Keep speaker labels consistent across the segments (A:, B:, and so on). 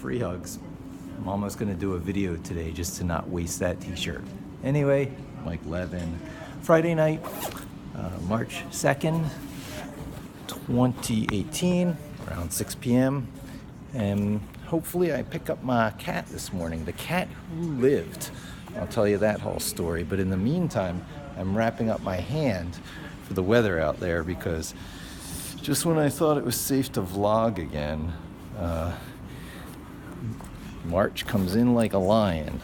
A: free hugs. I'm almost going to do a video today just to not waste that t-shirt. Anyway, Mike Levin, Friday night, March 2nd, 2018, around 6 p.m. And hopefully I pick up my cat this morning, the cat who lived. I'll tell you that whole story. But in the meantime, I'm wrapping up my hand for the weather out there because just when I thought it was safe to vlog again, March comes in like a lion.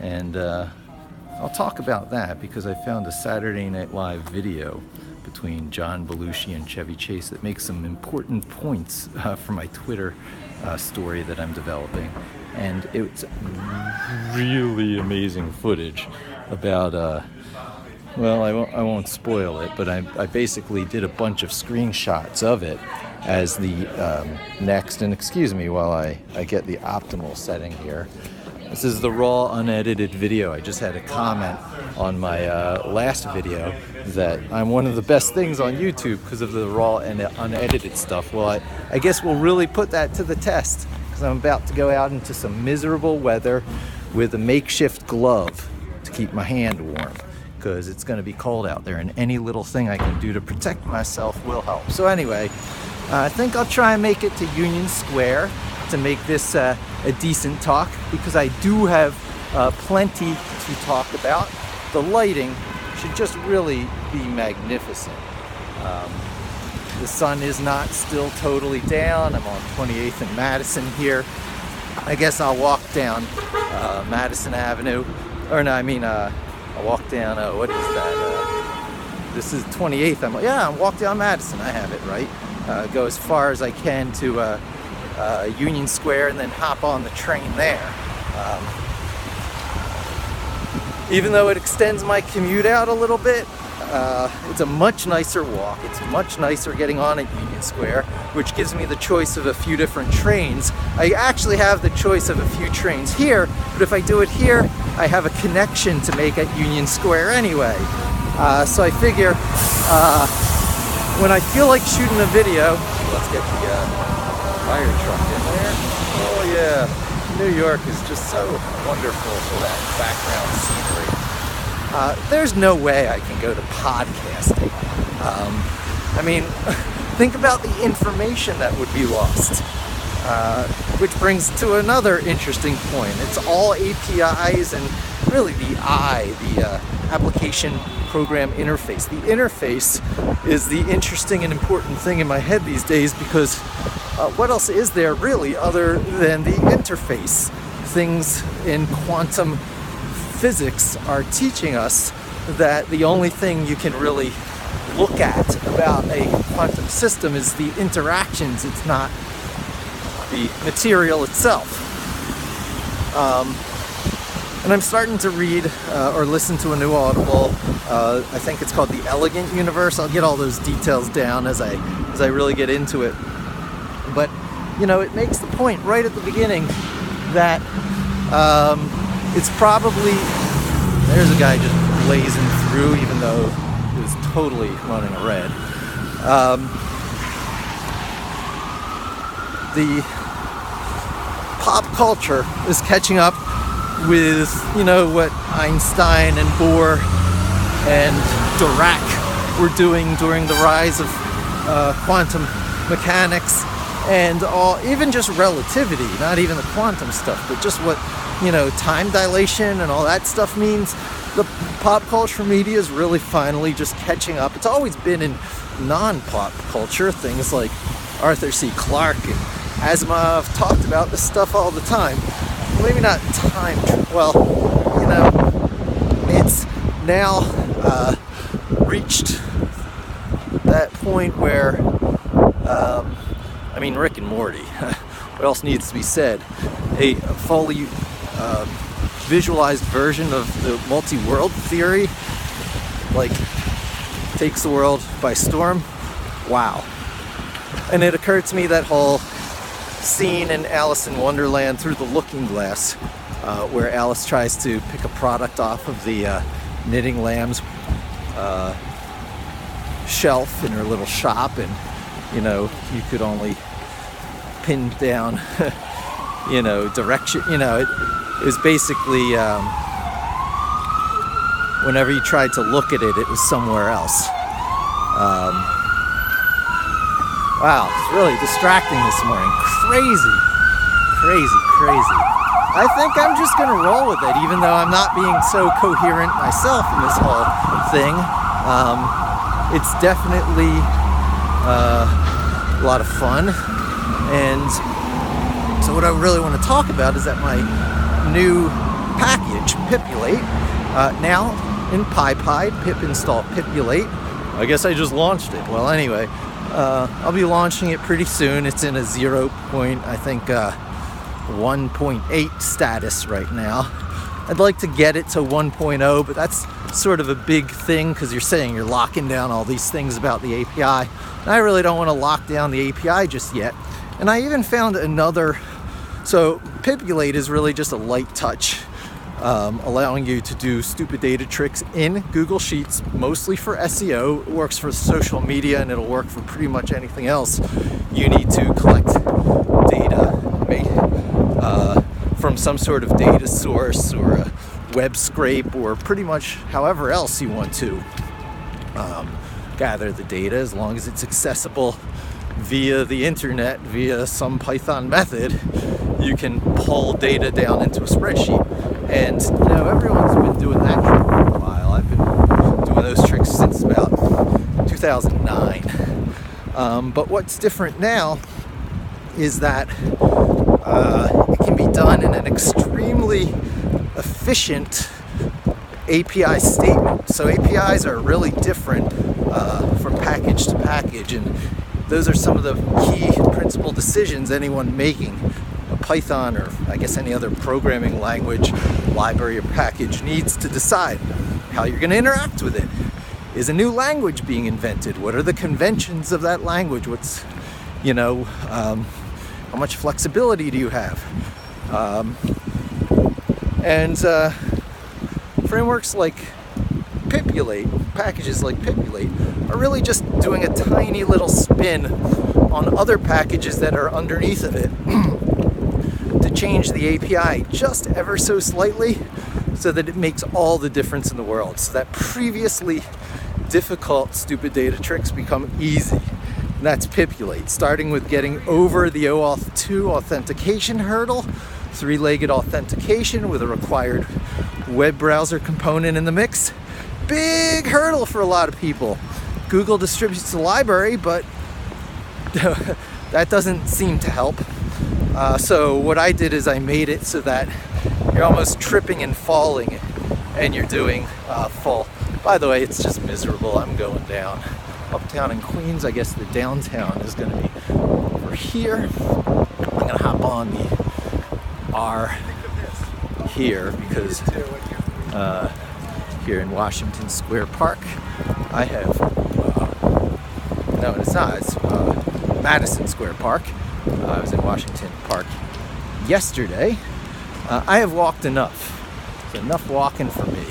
A: And I'll talk about that because I found a Saturday Night Live video between John Belushi and Chevy Chase that makes some important points for my Twitter story that I'm developing. And it's really amazing footage about, well, I won't spoil it, but I basically did a bunch of screenshots of it as the next, and excuse me while I get the optimal setting here. This is the raw, unedited video. I just had a comment on my last video that I'm one of the best things on YouTube because of the raw and unedited stuff. Well, I guess we'll really put that to the test because I'm about to go out into some miserable weather with a makeshift glove to keep my hand warm because it's going to be cold out there, and any little thing I can do to protect myself will help. So anyway, I think I'll try and make it to Union Square to make this a decent talk because I do have plenty to talk about. The lighting should just really be magnificent. The sun is not still totally down. I'm on 28th and Madison here. I guess I'll walk down Madison Avenue. Or no, I mean, I'll walk down, what is that? This is 28th. I'll walk down Madison. I have it right. Go as far as I can to Union Square and then hop on the train there. Even though it extends my commute out a little bit, it's a much nicer walk. It's much nicer getting on at Union Square, which gives me the choice of a few different trains. I actually have the choice of a few trains here, but if I do it here, I have a connection to make at Union Square anyway. So I figure when I feel like shooting a video, let's get the fire truck in there. Oh yeah. New York is just so wonderful for that background scenery. There's no way I can go to podcasting. I mean, think about the information that would be lost. Which brings to another interesting point. It's all APIs and really the application program interface. The interface is the interesting and important thing in my head these days because what else is there really other than the interface? Things in quantum physics are teaching us that the only thing you can really look at about a quantum system is the interactions. It's not the material itself. And I'm starting to read or listen to a new Audible. I think it's called The Elegant Universe. I'll get all those details down as I really get into it. But, you know, it makes the point right at the beginning that it's probably... There's a guy just blazing through even though it was totally running a red. The pop culture is catching up with, you know, what Einstein and Bohr and Dirac were doing during the rise of quantum mechanics and all, even just relativity, not even the quantum stuff, but just what, you know, time dilation and all that stuff means. The pop culture media is really finally just catching up. It's always been in non-pop culture, things like Arthur C. Clarke and Asimov talked about this stuff all the time. Maybe not time, well, you know, it's now reached that point where, I mean, Rick and Morty, what else needs to be said? A fully visualized version of the multi-world theory, like, takes the world by storm. Wow. And it occurred to me that whole scene in Alice in Wonderland Through the Looking Glass, where Alice tries to pick a product off of the Knitting Lamb's shelf in her little shop, and, you know, you could only pin down direction. It was basically whenever you tried to look at it, it was somewhere else. Wow, it's really distracting this morning. Crazy. I think I'm just gonna roll with it, even though I'm not being so coherent myself in this whole thing. It's definitely a lot of fun. And so what I really want to talk about is that my new package, Pipulate, now in PyPy, pip install Pipulate. I guess I just launched it. Well, anyway, I'll be launching it pretty soon. It's in a 1.8 status right now. I'd like to get it to 1.0, but that's sort of a big thing because you're saying you're locking down all these things about the API. And I really don't want to lock down the API just yet. And I even found so Pipulate is really just a light touch, allowing you to do stupid data tricks in Google Sheets, mostly for SEO. It works for social media, and it'll work for pretty much anything else you need to collect data from some sort of data source or a web scrape, or pretty much however else you want to gather the data, as long as it's accessible via the internet, via some Python method. You can pull data down into a spreadsheet. And everyone's been doing that trick for a while. I've been doing those tricks since about 2009. But what's different now is that it can be done in an extremely efficient API statement. So APIs are really different from package to package, and those are some of the key principal decisions anyone making a Python, or I guess any other programming language, library, or package needs to decide how you're going to interact with it. Is a new language being invented? What are the conventions of that language? What's, how much flexibility do you have? Frameworks like Pipulate, packages like Pipulate, are really just doing a tiny little spin on other packages that are underneath of it to change the API just ever so slightly, so that it makes all the difference in the world. So that previously difficult stupid data tricks become easy. And that's Pipulate, starting with getting over the OAuth 2 authentication hurdle, three-legged authentication with a required web browser component in the mix. Big hurdle for a lot of people. Google distributes the library, but that doesn't seem to help. So what I did is I made it so that you're almost tripping and falling, and you're doing full. By the way, it's just miserable. I'm going down. Uptown in Queens, I guess the downtown is going to be over here. I'm going to hop on the R here because here in Washington Square Park, I have, no, it's not, it's Madison Square Park. I was in Washington Park yesterday. I have walked enough. It's enough walking for me.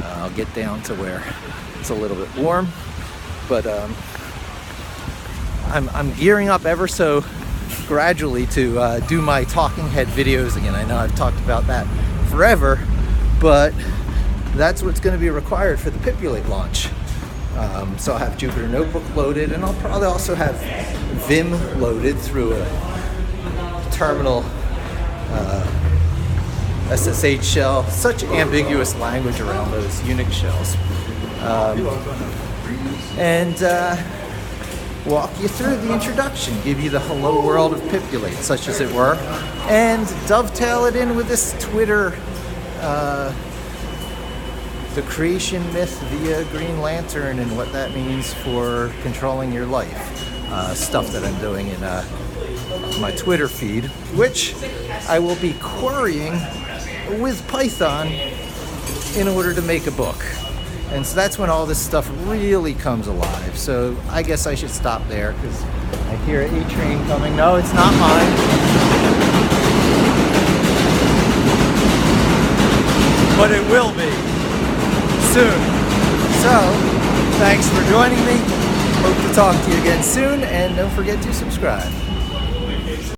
A: I'll get down to where it's a little bit warm, but I'm gearing up ever so gradually to do my talking head videos again. I know I've talked about that forever, but that's what's going to be required for the Pipulate launch. So I'll have Jupyter Notebook loaded, and I'll probably also have Vim loaded through a terminal SSH shell. Such ambiguous language around those Unix shells. And walk you through the introduction, give you the hello world of Pipulate, such as it were, and dovetail it in with this Twitter, the creation myth via Green Lantern and what that means for controlling your life. Stuff that I'm doing in my Twitter feed, which I will be querying with Python in order to make a book. And so that's when all this stuff really comes alive. So I guess I should stop there because I hear a train coming. No, it's not mine. But it will be soon. So, thanks for joining me. Hope to talk to you again soon, and don't forget to subscribe.